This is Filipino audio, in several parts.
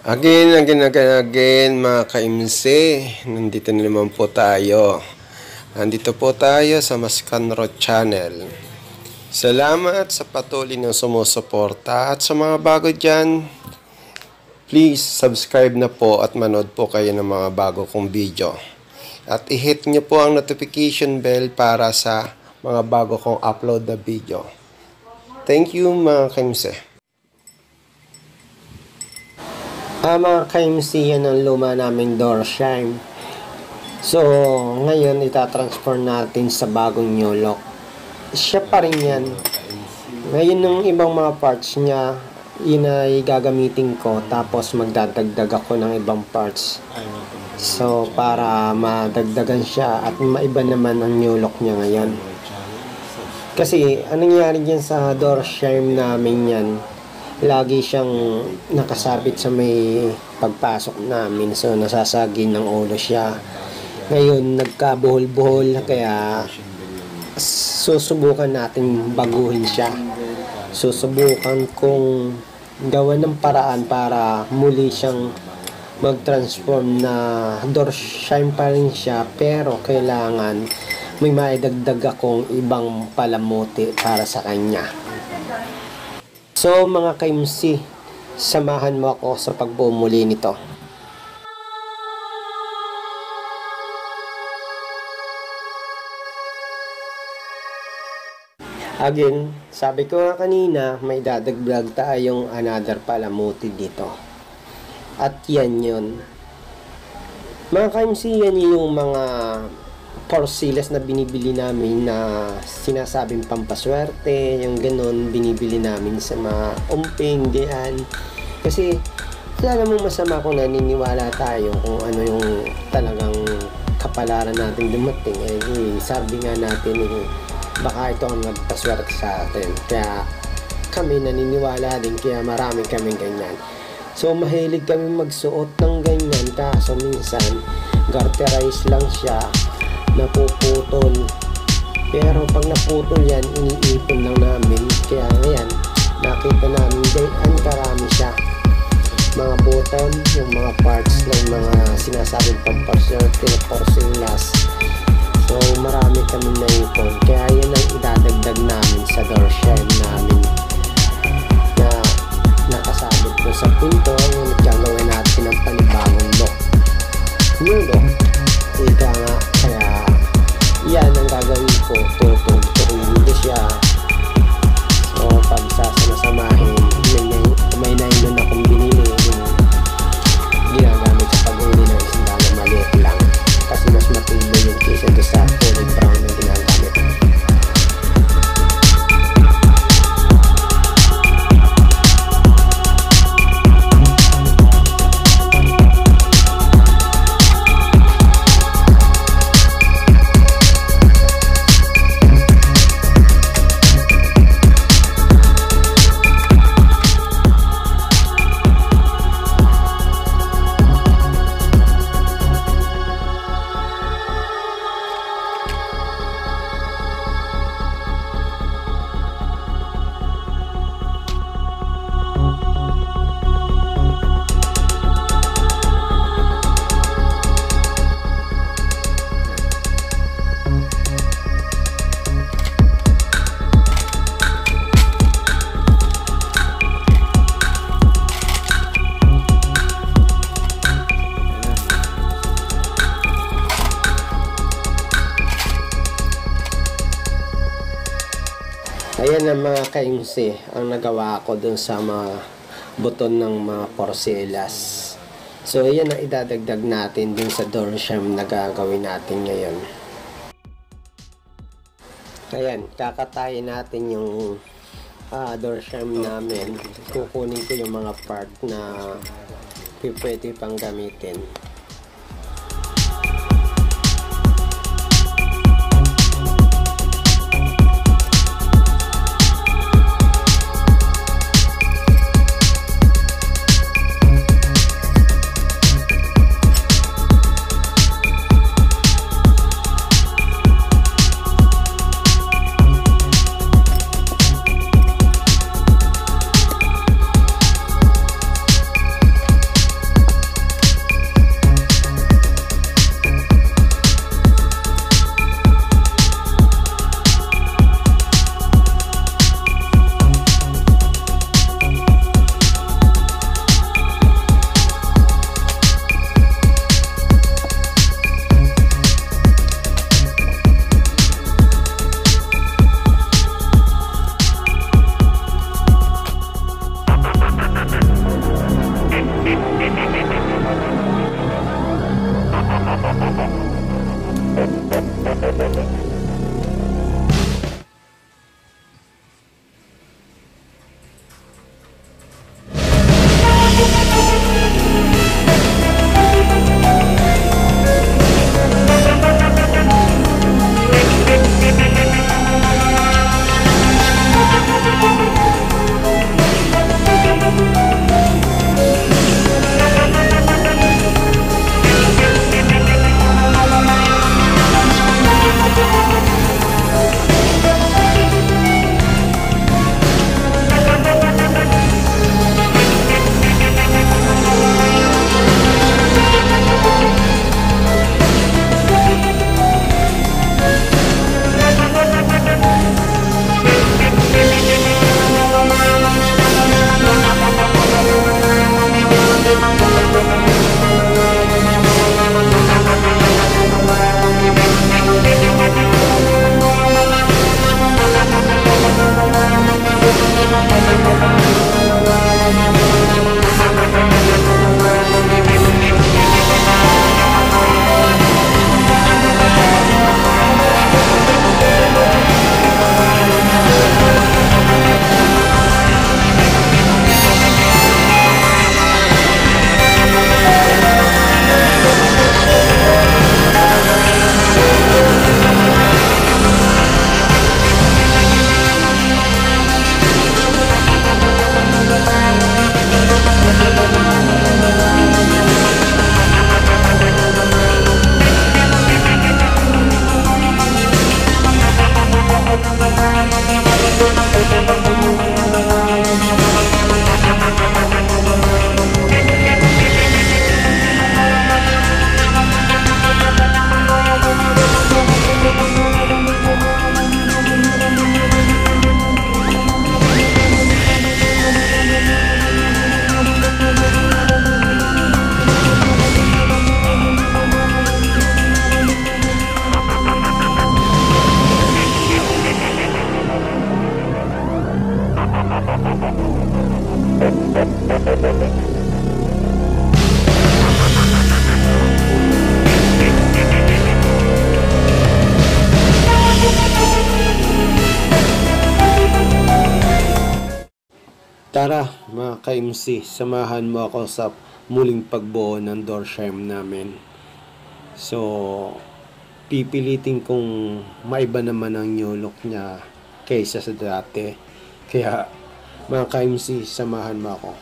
Again, mga ka-MC. Nandito na naman po tayo. Nandito po tayo sa Maskanro Channel. Salamat sa patuloy na sumusuporta. At sa mga bago dyan, please subscribe na po at manood po kayo ng mga bago kong video. At i-hit nyo po ang notification bell para sa mga bago kong upload na video. Thank you, mga ka-MC. Mga ka-MC, yan ang luma naming door chime. So, ngayon itatransfer natin sa bagong new lock. Siya pa rin yan. Ngayon ng ibang mga parts niya, yun ay gagamitin ko. Tapos magdadagdag ako ng ibang parts. So, para madagdagan siya at maiba naman ang new lock niya ngayon. Kasi, anong nangyari dyan sa door chime namin yan? Lagi siyang nakasabit sa may pagpasok namin, so nasasagin ng ulo siya. Ngayon nagkabuhol-buhol, kaya susubukan natin baguhin siya. Susubukan kong gawan ng paraan para muli siyang mag-transform na door chime pa rin siya, pero kailangan may maidagdag akong ibang palamuti para sa kanya. So mga ka-MC, samahan mo ako sa pagbumuli nito. Again, sabi ko nga kanina, may dadagdag tayong another palamuti dito. At yan yun. Mga ka-MC, yan yung mga porsilas na binibili namin na sinasabing pampaswerte, yung ganun binibili namin sa mga umping diyan. Kasi wala namang masama kung naniniwala tayo kung ano yung talagang kapalaran natin dumating. Sabi nga natin baka ito ang nagpaswerte sa atin, kaya kami naniniwala din, kaya marami kaming ganyan. So mahilig kami magsuot ng ganyan, kaso minsan garterize lang siya, napuputol. Pero pag naputol yan, iniipon lang namin. Kaya ngayon, nakita namin gayon karami siya. Mga button, yung mga parts ng mga sinasabing pampaswerte na porsilas. So marami kami naipon. Kaya yan ang idadagdag namin sa door chime namin na nakasabit ko sa pinto. Ngunit gagawin natin ang panibagong lock. New lock. Ika nga, kaya yan ang gagawin ko. Tutulog siya. So pag sasama-samahin, may nainon akong binili yung ginagamit sa pag-uli ng isda na maliit lang, kasi mas matindi yung kaysa doon sa fully brown na ginagamit. Ayan ang mga ka-MC ang nagawa ko dun sa mga buton ng mga porsilas. So ayan ang idadagdag natin dun sa door chime na gagawin natin ngayon. Ayan, kakatayin natin yung door chime namin. Kukunin ko yung mga part na pwede pang gamitin. Tara mga ka-MC, samahan mo ako sa muling pagbuo ng door frame namin. So, pipilitin kong maiba naman ang new look niya kaysa sa dati. Kaya mga ka-MC, samahan mo ako.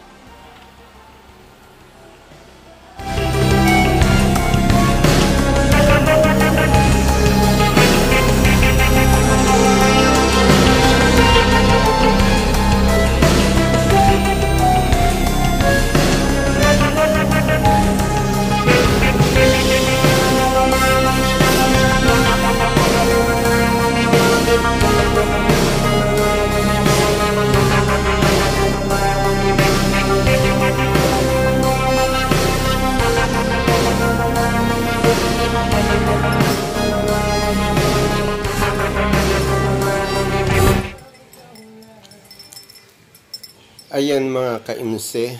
Ayan mga ka-MC,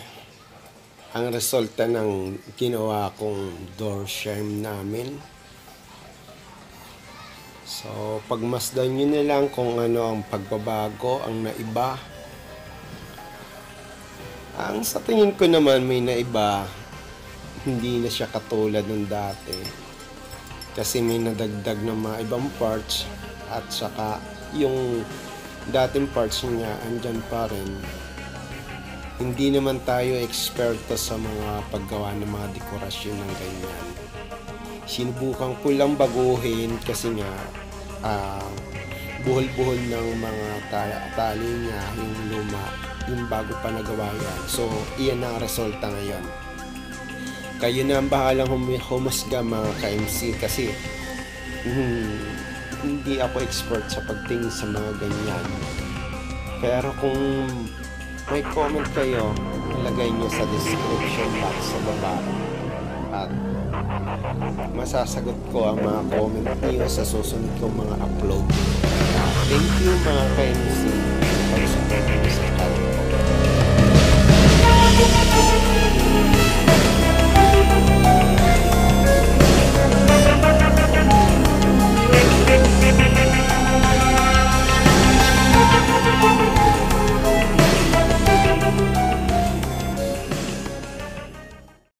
ang resulta ng ginawa kong door frame namin. So, pagmasdan nyo na lang kung ano ang pagbabago, ang naiba. Ang sa tingin ko naman may naiba, hindi na siya katulad ng dati. Kasi may nadagdag ng mga ibang parts at saka yung dating parts niya andyan pa rin. Hindi naman tayo eksperto sa mga paggawa ng mga dekorasyon ng ganyan. Sinubukan ko lang baguhin kasi nga buhol-buhol ng mga tali niya, yung luma, yung bago pa nagawa yan. So, iyan ang resulta ngayon. Kayo na ang bahalang humusga mga ka-MC kasi hindi ako expert sa pagtingin sa mga ganyan. Pero kung may comment kayo, ilagay nyo sa description box sa baba at masasagot ko ang mga comment niyo sa susunod kong mga upload. Thank you mga ka-MC. Pag-support nyo sa